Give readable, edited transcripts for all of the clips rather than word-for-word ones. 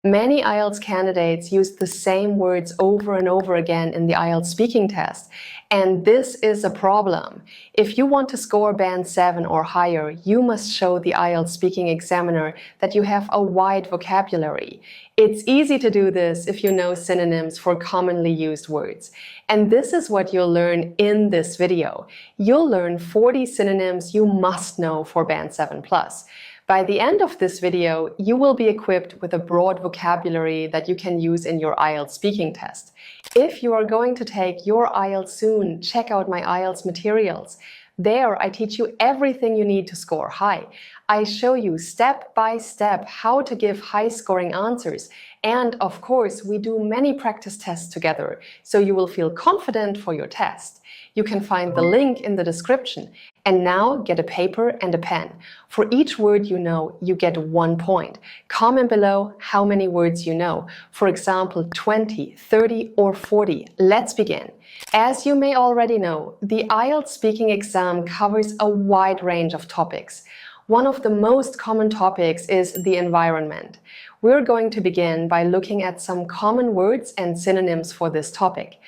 Many IELTS candidates use the same words over and over again in the IELTS speaking test, and this is a problem. If you want to score band 7 or higher, you must show the IELTS speaking examiner that you have a wide vocabulary. It's easy to do this if you know synonyms for commonly used words. And this is what you'll learn in this video. You'll learn 40 synonyms you must know for band 7+. By the end of this video, you will be equipped with a broad vocabulary that you can use in your IELTS speaking test. If you are going to take your IELTS soon, check out my IELTS materials. There, I teach you everything you need to score high. I show you step by step how to give high-scoring answers. And of course, we do many practice tests together, so you will feel confident for your test. You can find the link in the description. And now get a paper and a pen. For each word you know, you get 1 point. Comment below how many words you know. For example, 20, 30 or 40. Let's begin. As you may already know, the IELTS speaking exam covers a wide range of topics. One of the most common topics is the environment. We're going to begin by looking at some common words and synonyms for this topic.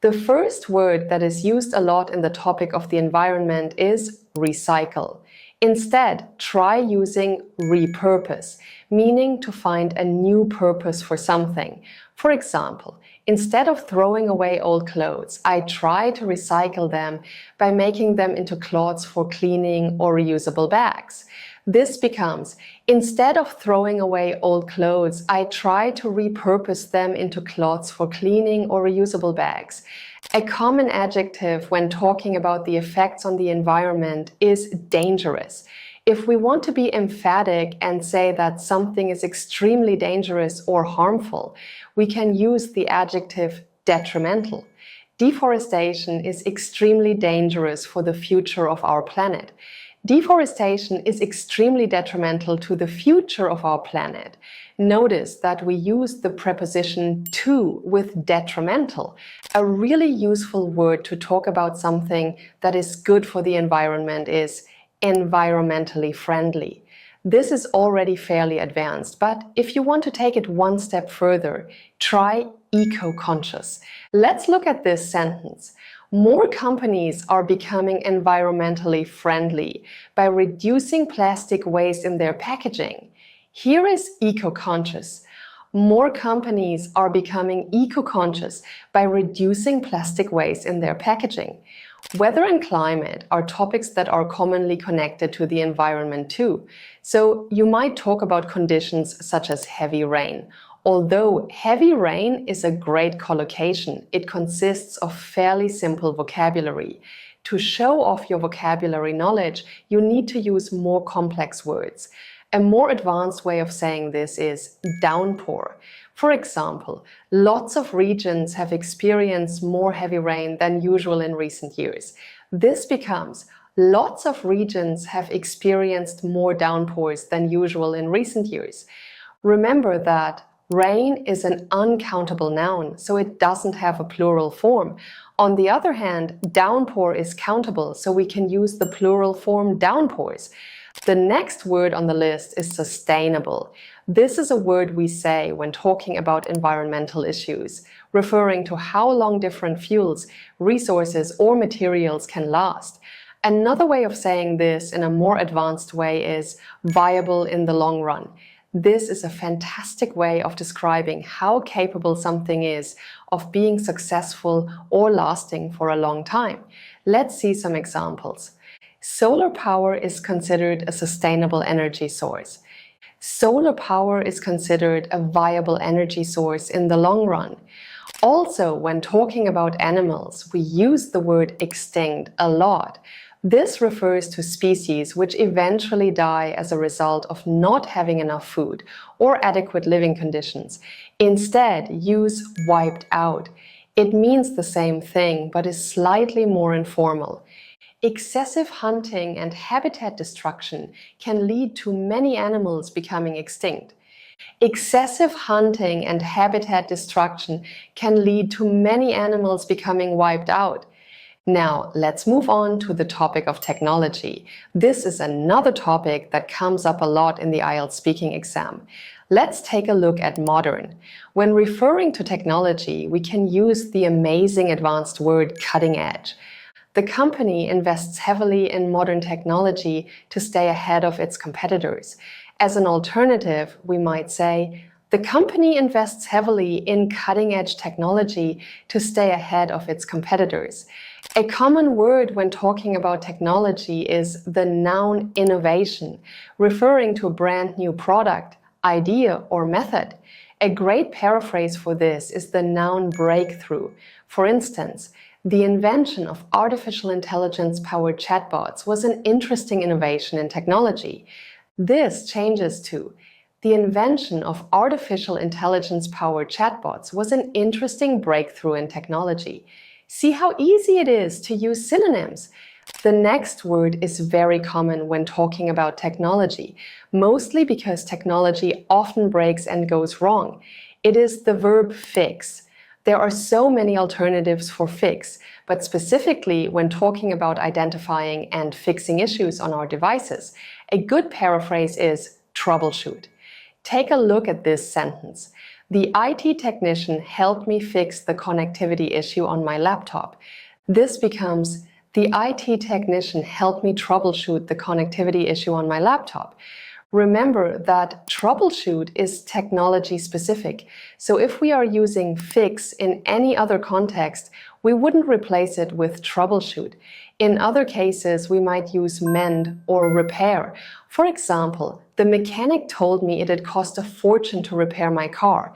The first word that is used a lot in the topic of the environment is recycle. Instead, try using repurpose, meaning to find a new purpose for something. For example, instead of throwing away old clothes, I try to recycle them by making them into cloths for cleaning or reusable bags. This becomes, instead of throwing away old clothes, I try to repurpose them into cloths for cleaning or reusable bags. A common adjective when talking about the effects on the environment is dangerous. If we want to be emphatic and say that something is extremely dangerous or harmful, we can use the adjective detrimental. Deforestation is extremely dangerous for the future of our planet. Deforestation is extremely detrimental to the future of our planet. Notice that we use the preposition to with detrimental, a really useful word to talk about something that is good for the environment is environmentally friendly. This is already fairly advanced, but if you want to take it one step further, try eco-conscious. Let's look at this sentence. More companies are becoming environmentally friendly by reducing plastic waste in their packaging. Here is eco-conscious. More companies are becoming eco-conscious by reducing plastic waste in their packaging. Weather and climate are topics that are commonly connected to the environment too. So you might talk about conditions such as heavy rain. Although heavy rain is a great collocation, it consists of fairly simple vocabulary. To show off your vocabulary knowledge, you need to use more complex words. A more advanced way of saying this is downpour. For example, lots of regions have experienced more heavy rain than usual in recent years. This becomes, lots of regions have experienced more downpours than usual in recent years. Remember that rain is an uncountable noun, so it doesn't have a plural form. On the other hand, downpour is countable, so we can use the plural form downpours. The next word on the list is sustainable. This is a word we say when talking about environmental issues, referring to how long different fuels, resources, or materials can last. Another way of saying this in a more advanced way is viable in the long run. This is a fantastic way of describing how capable something is of being successful or lasting for a long time. Let's see some examples. Solar power is considered a sustainable energy source. Solar power is considered a viable energy source in the long run. Also, when talking about animals, we use the word extinct a lot. This refers to species which eventually die as a result of not having enough food or adequate living conditions. Instead, use wiped out. It means the same thing, but is slightly more informal. Excessive hunting and habitat destruction can lead to many animals becoming extinct. Excessive hunting and habitat destruction can lead to many animals becoming wiped out. Now, let's move on to the topic of technology. This is another topic that comes up a lot in the IELTS speaking exam. Let's take a look at modern. When referring to technology, we can use the amazing advanced word cutting edge. The company invests heavily in modern technology to stay ahead of its competitors. As an alternative, we might say, the company invests heavily in cutting-edge technology to stay ahead of its competitors. A common word when talking about technology is the noun innovation, referring to a brand new product, idea, or method. A great paraphrase for this is the noun breakthrough. For instance, the invention of artificial intelligence-powered chatbots was an interesting innovation in technology. This changes to the invention of artificial intelligence-powered chatbots was an interesting breakthrough in technology. See how easy it is to use synonyms. The next word is very common when talking about technology, mostly because technology often breaks and goes wrong. It is the verb fix. There are so many alternatives for fix, but specifically when talking about identifying and fixing issues on our devices, a good paraphrase is troubleshoot. Take a look at this sentence. The IT technician helped me fix the connectivity issue on my laptop. This becomes the IT technician helped me troubleshoot the connectivity issue on my laptop. Remember that troubleshoot is technology specific, so if we are using fix in any other context, we wouldn't replace it with troubleshoot. In other cases, we might use mend or repair. For example, the mechanic told me it had cost a fortune to repair my car.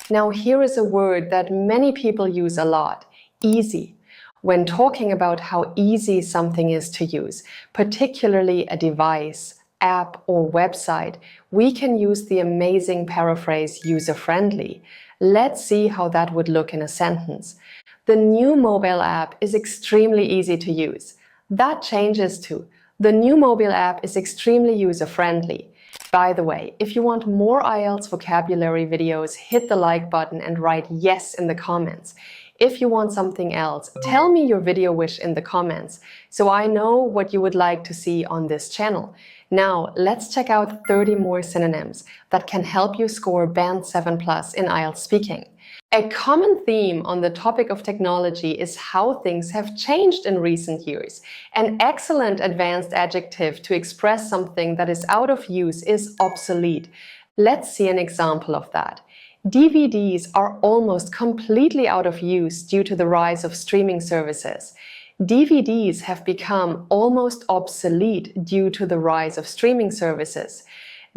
Now here is a word that many people use a lot, easy. When talking about how easy something is to use, particularly a device, app, or website, we can use the amazing paraphrase user-friendly. Let's see how that would look in a sentence. The new mobile app is extremely easy to use. That changes to the new mobile app is extremely user-friendly. By the way, if you want more IELTS vocabulary videos, hit the like button and write yes in the comments. If you want something else, tell me your video wish in the comments, so I know what you would like to see on this channel. Now, let's check out 30 more synonyms that can help you score Band 7+ in IELTS Speaking. A common theme on the topic of technology is how things have changed in recent years. An excellent advanced adjective to express something that is out of use is obsolete. Let's see an example of that. DVDs are almost completely out of use due to the rise of streaming services. DVDs have become almost obsolete due to the rise of streaming services.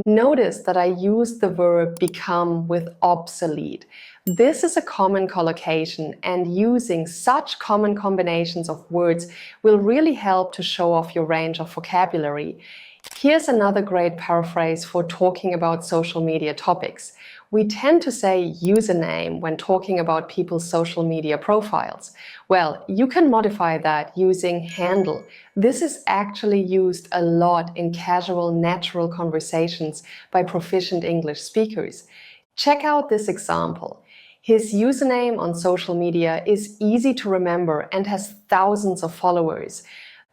Notice that I use the verb become with obsolete. This is a common collocation, and using such common combinations of words will really help to show off your range of vocabulary. Here's another great paraphrase for talking about social media topics. We tend to say username when talking about people's social media profiles. Well, you can modify that using handle. This is actually used a lot in casual, natural conversations by proficient English speakers. Check out this example. His username on social media is easy to remember and has thousands of followers.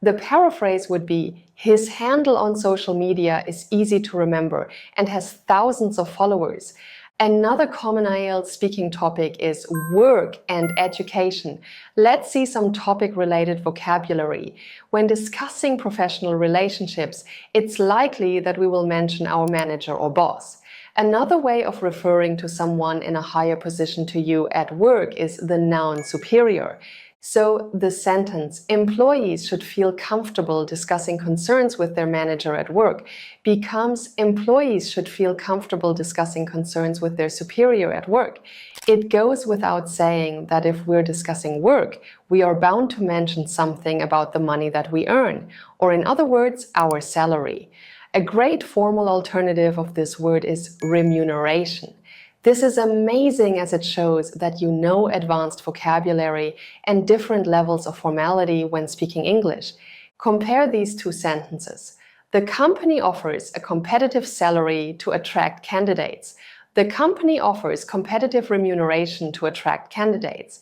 The paraphrase would be, his handle on social media is easy to remember and has thousands of followers. Another common IELTS speaking topic is work and education. Let's see some topic-related vocabulary. When discussing professional relationships, it's likely that we will mention our manager or boss. Another way of referring to someone in a higher position to you at work is the noun superior. So the sentence, employees should feel comfortable discussing concerns with their manager at work, becomes employees should feel comfortable discussing concerns with their superior at work. It goes without saying that if we're discussing work, we are bound to mention something about the money that we earn, or in other words, our salary. A great formal alternative of this word is remuneration. This is amazing as it shows that you know advanced vocabulary and different levels of formality when speaking English. Compare these two sentences. The company offers a competitive salary to attract candidates. The company offers competitive remuneration to attract candidates.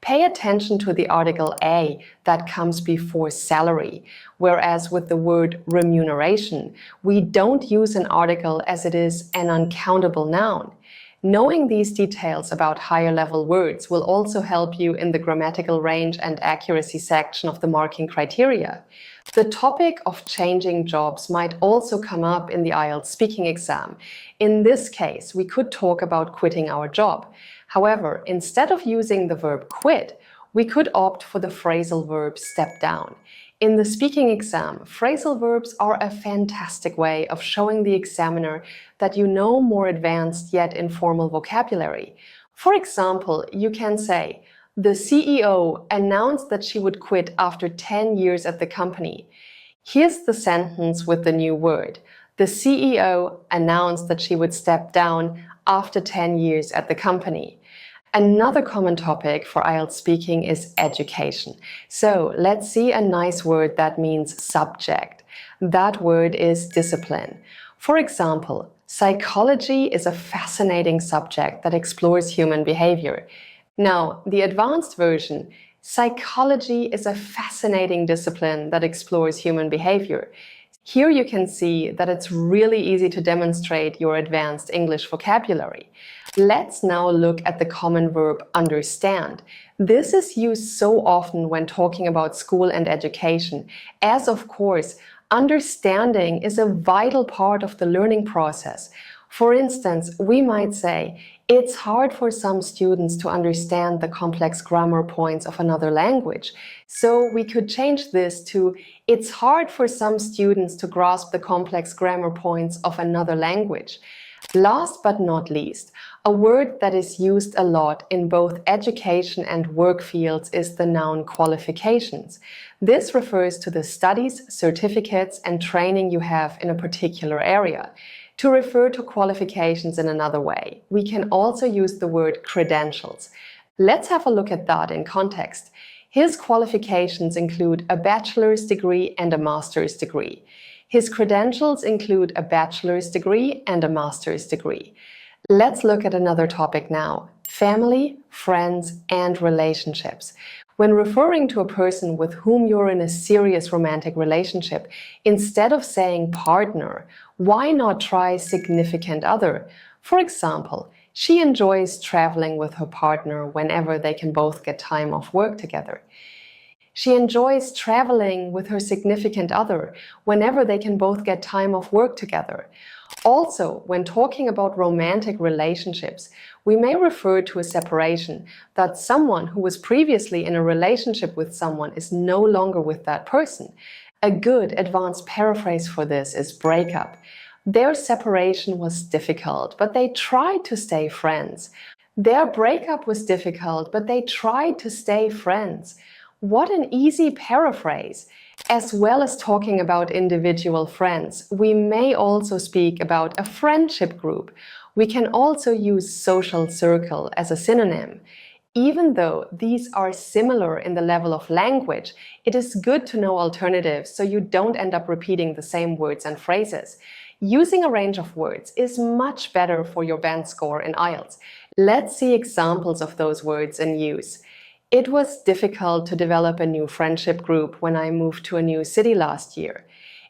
Pay attention to the article a that comes before salary, whereas with the word remuneration, we don't use an article as it is an uncountable noun. Knowing these details about higher-level words will also help you in the grammatical range and accuracy section of the marking criteria. The topic of changing jobs might also come up in the IELTS speaking exam. In this case, we could talk about quitting our job. However, instead of using the verb quit, we could opt for the phrasal verb step down. In the speaking exam, phrasal verbs are a fantastic way of showing the examiner that you know more advanced yet informal vocabulary. For example, you can say, "The CEO announced that she would quit after 10 years at the company." Here's the sentence with the new word. The CEO announced that she would step down after 10 years at the company. Another common topic for IELTS speaking is education. So let's see a nice word that means subject. That word is discipline. For example, psychology is a fascinating subject that explores human behavior. Now, the advanced version, psychology is a fascinating discipline that explores human behavior. Here you can see that it's really easy to demonstrate your advanced English vocabulary. Let's now look at the common verb understand. This is used so often when talking about school and education, as of course, understanding is a vital part of the learning process. For instance, we might say, it's hard for some students to understand the complex grammar points of another language. So we could change this to, it's hard for some students to grasp the complex grammar points of another language. Last but not least, a word that is used a lot in both education and work fields is the noun qualifications. This refers to the studies, certificates, and training you have in a particular area. To refer to qualifications in another way, we can also use the word credentials. Let's have a look at that in context. His qualifications include a bachelor's degree and a master's degree. His credentials include a bachelor's degree and a master's degree. Let's look at another topic now: family, friends, and relationships. When referring to a person with whom you're in a serious romantic relationship, instead of saying partner, why not try significant other? For example, she enjoys traveling with her partner whenever they can both get time off work together. She enjoys traveling with her significant other whenever they can both get time off work together. Also, when talking about romantic relationships, we may refer to a separation, that someone who was previously in a relationship with someone is no longer with that person. A good advanced paraphrase for this is breakup. Their separation was difficult, but they tried to stay friends. Their breakup was difficult, but they tried to stay friends. What an easy paraphrase! As well as talking about individual friends, we may also speak about a friendship group. We can also use social circle as a synonym. Even though these are similar in the level of language, it is good to know alternatives so you don't end up repeating the same words and phrases. Using a range of words is much better for your band score in IELTS. Let's see examples of those words in use. It was difficult to develop a new friendship group when I moved to a new city last year.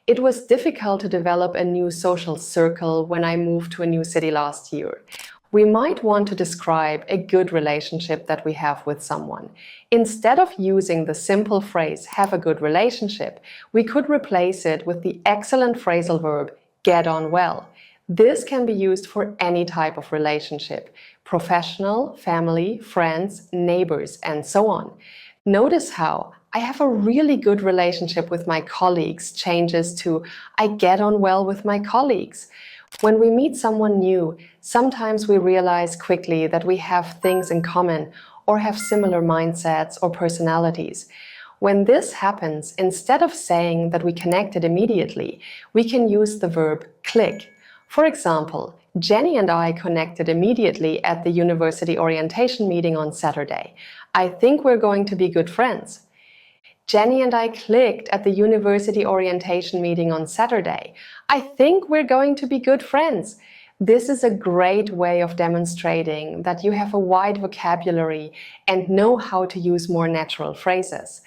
It was difficult to develop a new social circle when I moved to a new city last year. We might want to describe a good relationship that we have with someone. Instead of using the simple phrase, have a good relationship, we could replace it with the excellent phrasal verb, get on well. This can be used for any type of relationship: professional, family, friends, neighbors, and so on. Notice how I have a really good relationship with my colleagues changes to I get on well with my colleagues. When we meet someone new, sometimes we realize quickly that we have things in common or have similar mindsets or personalities. When this happens, instead of saying that we connected immediately, we can use the verb click. For example, Jenny and I connected immediately at the university orientation meeting on Saturday. I think we're going to be good friends. Jenny and I clicked at the university orientation meeting on Saturday. I think we're going to be good friends. This is a great way of demonstrating that you have a wide vocabulary and know how to use more natural phrases.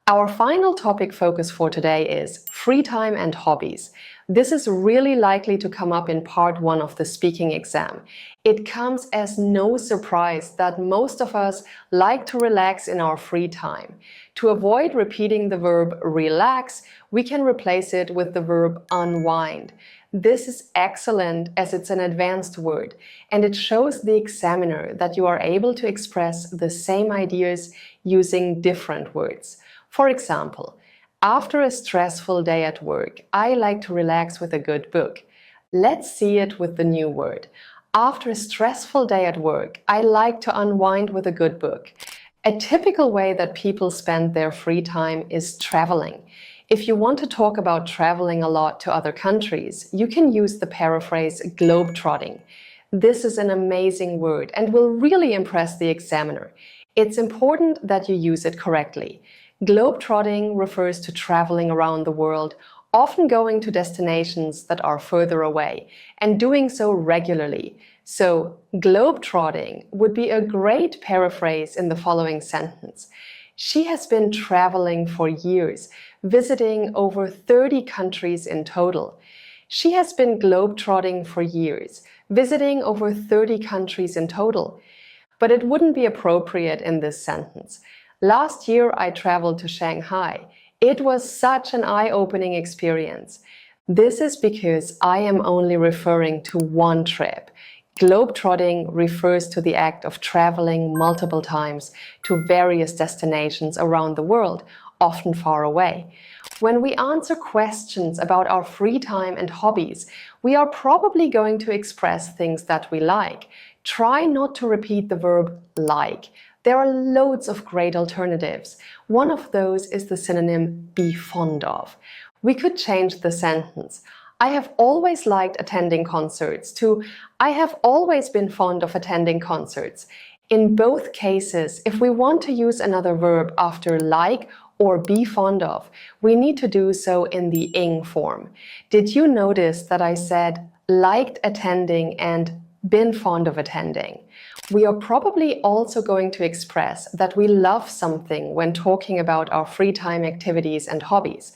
Our final topic focus for today is free time and hobbies. This is really likely to come up in part 1 of the speaking exam. It comes as no surprise that most of us like to relax in our free time. To avoid repeating the verb relax, we can replace it with the verb unwind. This is excellent as it's an advanced word, and it shows the examiner that you are able to express the same ideas using different words. For example, after a stressful day at work, I like to relax with a good book. Let's see it with the new word. After a stressful day at work, I like to unwind with a good book. A typical way that people spend their free time is traveling. If you want to talk about traveling a lot to other countries, you can use the paraphrase globetrotting. This is an amazing word and will really impress the examiner. It's important that you use it correctly. Globetrotting refers to traveling around the world, often going to destinations that are further away, and doing so regularly. So, globetrotting would be a great paraphrase in the following sentence. She has been traveling for years, visiting over 30 countries in total. She has been globetrotting for years, visiting over 30 countries in total. But it wouldn't be appropriate in this sentence. Last year I traveled to Shanghai. It was such an eye-opening experience. This is because I am only referring to one trip. Globetrotting refers to the act of traveling multiple times to various destinations around the world, often far away. When we answer questions about our free time and hobbies, we are probably going to express things that we like. Try not to repeat the verb like. There are loads of great alternatives. One of those is the synonym be fond of. We could change the sentence. I have always liked attending concerts to I have always been fond of attending concerts. In both cases, if we want to use another verb after like or be fond of, we need to do so in the ing form. Did you notice that I said liked attending and been fond of attending? We are probably also going to express that we love something when talking about our free time activities and hobbies.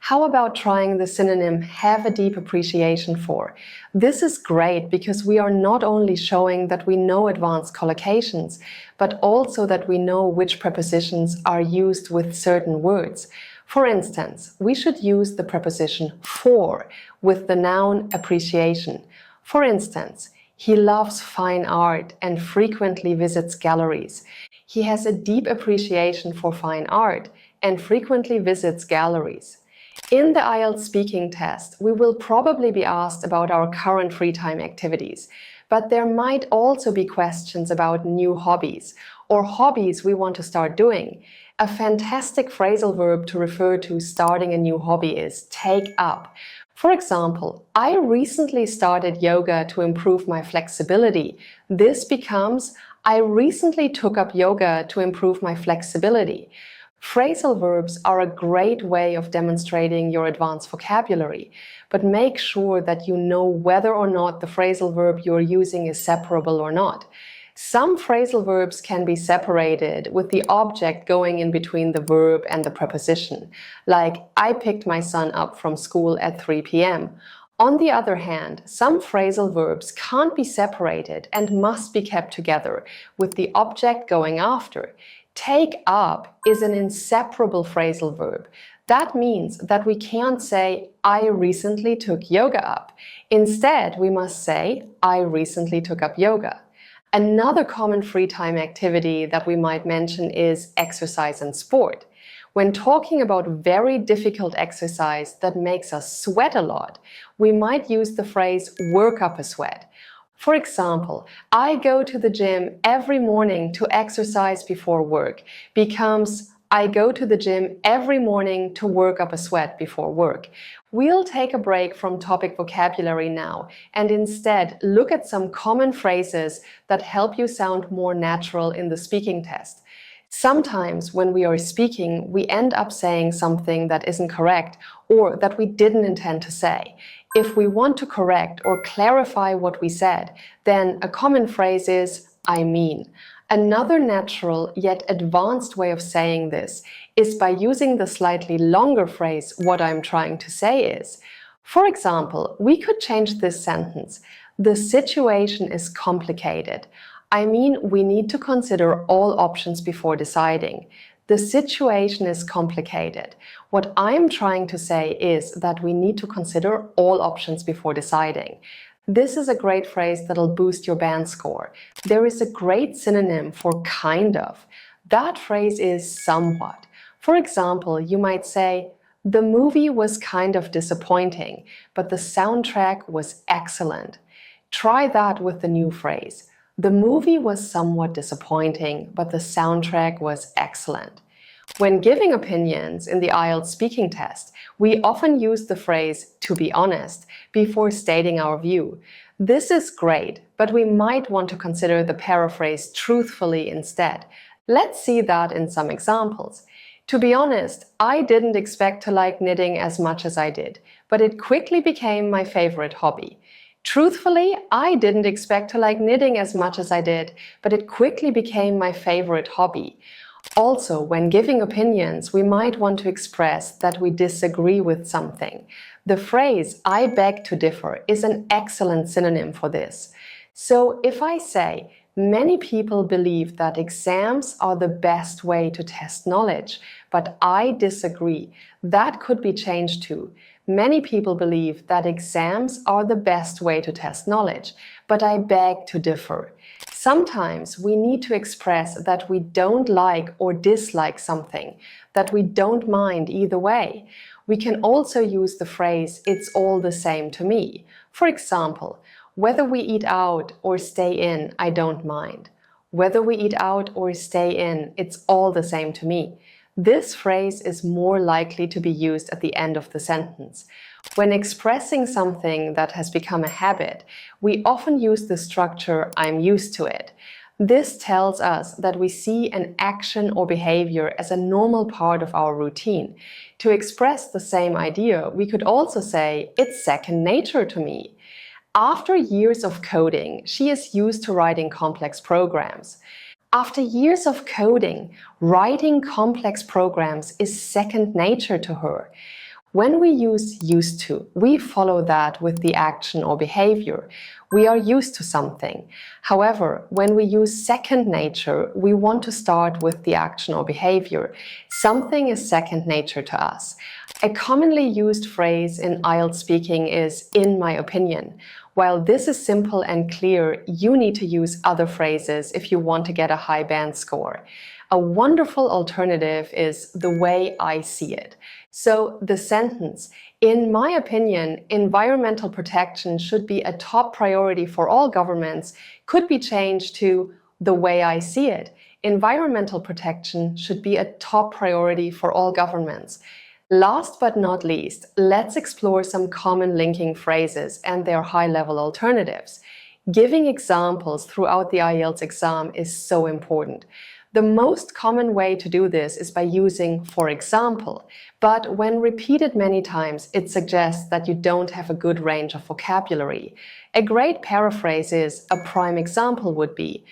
How about trying the synonym have a deep appreciation for? This is great because we are not only showing that we know advanced collocations, but also that we know which prepositions are used with certain words. For instance, we should use the preposition for with the noun appreciation. For instance, he loves fine art and frequently visits galleries. He has a deep appreciation for fine art and frequently visits galleries. In the IELTS speaking test, we will probably be asked about our current free time activities, but there might also be questions about new hobbies or hobbies we want to start doing. A fantastic phrasal verb to refer to starting a new hobby is take up. For example, I recently started yoga to improve my flexibility. This becomes, I recently took up yoga to improve my flexibility. Phrasal verbs are a great way of demonstrating your advanced vocabulary, but make sure that you know whether or not the phrasal verb you are using is separable or not. Some phrasal verbs can be separated with the object going in between the verb and the preposition, like I picked my son up from school at 3 p.m. On the other hand, some phrasal verbs can't be separated and must be kept together with the object going after. Take up is an inseparable phrasal verb. That means that we can't say, I recently took yoga up. Instead, we must say, I recently took up yoga. Another common free time activity that we might mention is exercise and sport. When talking about very difficult exercise that makes us sweat a lot, we might use the phrase work up a sweat. For example, I go to the gym every morning to exercise before work becomes I go to the gym every morning to work up a sweat before work. We'll take a break from topic vocabulary now and instead look at some common phrases that help you sound more natural in the speaking test. Sometimes when we are speaking, we end up saying something that isn't correct or that we didn't intend to say. If we want to correct or clarify what we said, then a common phrase is, I mean. Another natural yet advanced way of saying this is by using the slightly longer phrase, what I'm trying to say is. For example, we could change this sentence. The situation is complicated. I mean, we need to consider all options before deciding. The situation is complicated. What I'm trying to say is that we need to consider all options before deciding. This is a great phrase that'll boost your band score. There is a great synonym for kind of. That phrase is somewhat. For example, you might say, the movie was kind of disappointing, but the soundtrack was excellent. Try that with the new phrase. The movie was somewhat disappointing, but the soundtrack was excellent. When giving opinions in the IELTS speaking test, we often use the phrase, to be honest, before stating our view. This is great, but we might want to consider the paraphrase truthfully instead. Let's see that in some examples. To be honest, I didn't expect to like knitting as much as I did, but it quickly became my favorite hobby. Truthfully, I didn't expect to like knitting as much as I did, but it quickly became my favorite hobby. Also, when giving opinions, we might want to express that we disagree with something. The phrase, I beg to differ, is an excellent synonym for this. So if I say, many people believe that exams are the best way to test knowledge, but I disagree, that could be changed to, many people believe that exams are the best way to test knowledge, but I beg to differ. Sometimes we need to express that we don't like or dislike something, that we don't mind either way. We can also use the phrase, it's all the same to me. For example, whether we eat out or stay in, I don't mind. Whether we eat out or stay in, it's all the same to me. This phrase is more likely to be used at the end of the sentence. When expressing something that has become a habit, we often use the structure, I'm used to it. This tells us that we see an action or behavior as a normal part of our routine. To express the same idea, we could also say, it's second nature to me. After years of coding, she is used to writing complex programs. After years of coding, writing complex programs is second nature to her. When we use used to, we follow that with the action or behavior. We are used to something. However, when we use second nature, we want to start with the action or behavior. Something is second nature to us. A commonly used phrase in IELTS speaking is, in my opinion. While this is simple and clear, you need to use other phrases if you want to get a high band score. A wonderful alternative is the way I see it. So the sentence, in my opinion, environmental protection should be a top priority for all governments, could be changed to the way I see it. Environmental protection should be a top priority for all governments. Last but not least, let's explore some common linking phrases and their high-level alternatives. Giving examples throughout the IELTS exam is so important. The most common way to do this is by using for example, but when repeated many times, it suggests that you don't have a good range of vocabulary. A great paraphrase is, a prime example would be,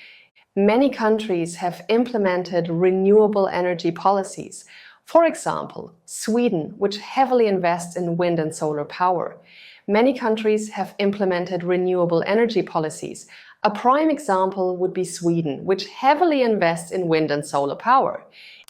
many countries have implemented renewable energy policies. For example, Sweden, which heavily invests in wind and solar power. Many countries have implemented renewable energy policies. A prime example would be Sweden, which heavily invests in wind and solar power.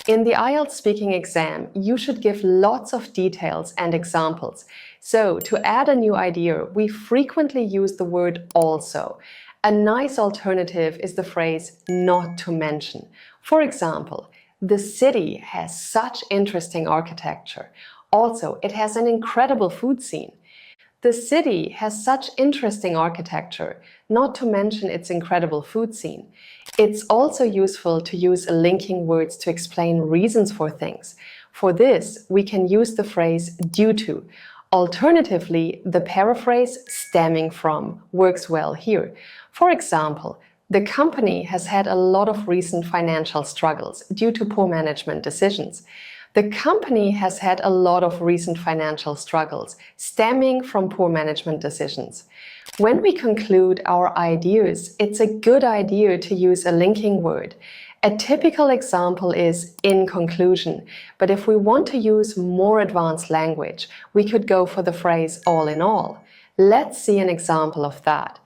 In the IELTS speaking exam, you should give lots of details and examples. So, to add a new idea, we frequently use the word also. A nice alternative is the phrase not to mention. For example, the city has such interesting architecture. Also, it has an incredible food scene. The city has such interesting architecture, not to mention its incredible food scene. It's also useful to use linking words to explain reasons for things. For this, we can use the phrase due to. Alternatively, the paraphrase stemming from works well here. For example, the company has had a lot of recent financial struggles due to poor management decisions. The company has had a lot of recent financial struggles stemming from poor management decisions. When we conclude our ideas, it's a good idea to use a linking word. A typical example is "in conclusion," but if we want to use more advanced language, we could go for the phrase "all in all." Let's see an example of that.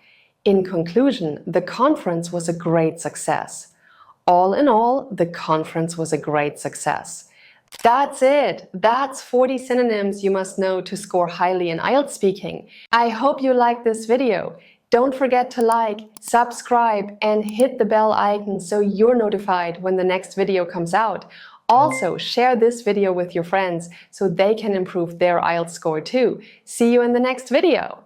In conclusion, the conference was a great success. All in all, the conference was a great success. That's it! That's 40 synonyms you must know to score highly in IELTS speaking. I hope you liked this video. Don't forget to like, subscribe, and hit the bell icon so you're notified when the next video comes out. Also, share this video with your friends so they can improve their IELTS score too. See you in the next video!